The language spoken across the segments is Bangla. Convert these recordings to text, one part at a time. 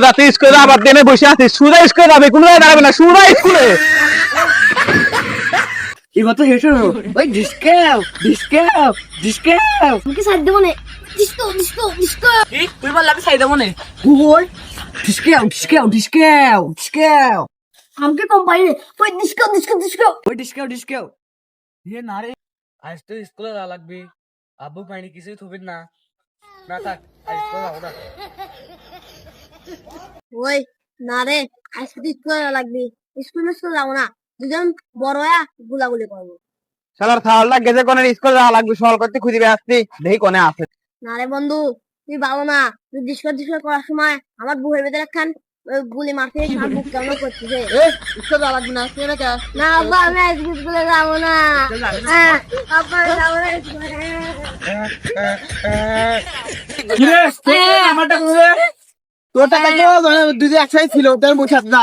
রাতে স্কুলে আবার দিনে বসে আছি, সুরা স্কুলে যাবে, কোনো দাঁড়াবে না, সুরা স্কুলে। এবার তো হেসো ওই ডিসকাউ আমাকে সাইড দেবো না। Disco disco disco. তুই বল লাগে সাইড মনে ওই ডিসকাউ আমাকে কম পাই রে। ওই ডিস্কো ডিস্কো ডিস্কো। ওই ডিসকাউ এ না রে আজ তো স্কুলে যাওয়া লাগবে আব্বু পাইনি কিছুই থবির না না থাক আজ স্কুলে যাবো না ওই না রে, আজকে তো স্কুলে লাগবে। স্কুলে যাবো না, দুজন বড় হয়ে গুলাগুলি করবো। শালার খাওয়ার লাগে যে কোনে স্কুলে যাওয়া লাগবে, সল করতে খুঁজিবে আসছি, দেখি কোনে আছে। না রে বন্ধু, তুই ভালো না। তুই ডিস্কো ডিস্কো করার সময় আমার বুকের ভেতরে একখান গুলি মারতে আমার বুক কেমন করতেছে। স্কুলে যাওয়া লাগবে না তুই না কে না আব্বা, আমি আজকে স্কুলে যাবো না। হ্যাঁ, আব্বা যাবো না স্কুলে। কি রে আমারটা করে তোরটা দেখো দুই একসাথে ছিল তার বসে আছে না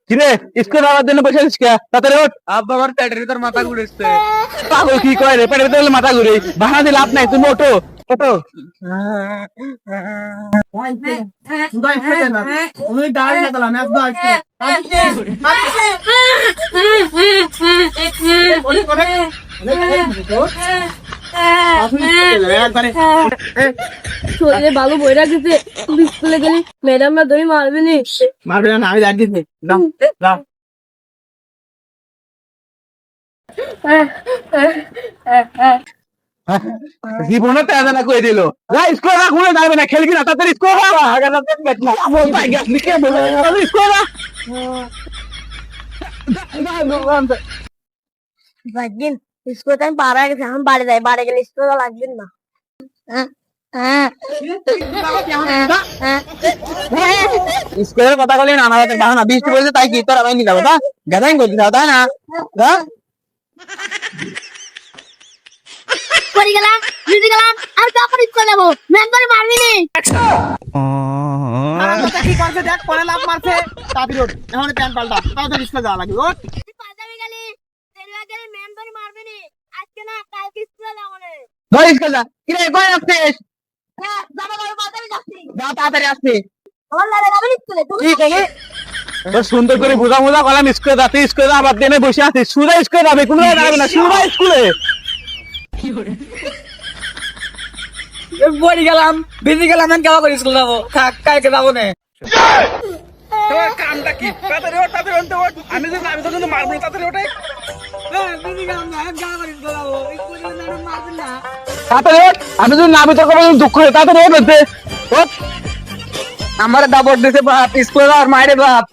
কিরে স্কুলে যাওয়ার জন্য বসে আছিস কে? তাড়াতাড়ি ওঠ। আব্বা আমার পেটের ভিতর মাথা ঘুরেছে পাগল কি কয় রে, পেটের ভিতরে মাথা ঘুরে, বাহানা দিয়ে লাভ নাই, তুমি ওঠো ওঠো। শরীরে ভালো বইরা দিতে, তুই স্কুলে গেলি ম্যাডামরা ধরে মারবে নি। মারবে না আমি জানি জীবনে তেজা না কই দিল, যা স্কুলে না, ঘুরে যাবে না, খেলবি না, তাড়াতাড়ি স্কুলে যা। আগে না তো বেট না বল পাই গেছ লিখে বল স্কুলে যা। ভাগ্যিন স্কুলে তো আমি পারা গেছি, এখন বাড়ি যাই, বাড়ি গেলে স্কুলে লাগবে না। স্কুলের কথা বলি না, আমার বাহানা, বৃষ্টি পড়েছে তাই কি তোর আমি নিয়ে যাবো, গ্যাদারিং করতে যাও তাই না? পড়ে গেলাম, ভিজে গেলাম, আর তারপর স্কুলে যাবো, ম্যাম ধরে মারবি নি। কি করছে দেখ পরে লাভ মারছে তাড়াতাড়ি ওঠ এখন প্যান্ট পাল্টা তাড়াতাড়ি স্কুলে যাওয়া লাগবে ওঠ পাজামি গেলি তেলুয়া গেলি, ম্যাম ধরে মারবি নি। আজকে না, কালকে স্কুলে যাবো না। ধর স্কুলে যা। কিরে কই আসছিস? হ্যাঁ, যাবো যাবো, পাজামি যাচ্ছি। যা তাড়াতাড়ি আসছি। আমার লাগে যাবে স্কুলে, তুই ঠিক আছে, তো সুন্দর করে বোঝা মোজা করলাম, স্কুলে যাতে, স্কুলে আবার দিনে বসে আছিস, সুরা স্কুলে যাবে, কোনো দাঁড়াবে না, সুরা স্কুলে। পড়ে গেলাম ভিজে গেলাম আমি কেমন করে স্কুল যাবো থাক কালকে যাবো না কামটা কি তাড়াতাড়ি ওঠ আমি যদি আমি তো কিন্তু মারবো না তাড়াতাড়ি ওঠে তাড়াতাড়ি ওঠ, আমি যদি না বিতর্ক করবো দুঃখ হয়, তাড়াতাড়ি ওঠ বলতে ওঠ। আমার দাবর দিতে বাপ, স্কুলে যাওয়ার মায়ের বাপ।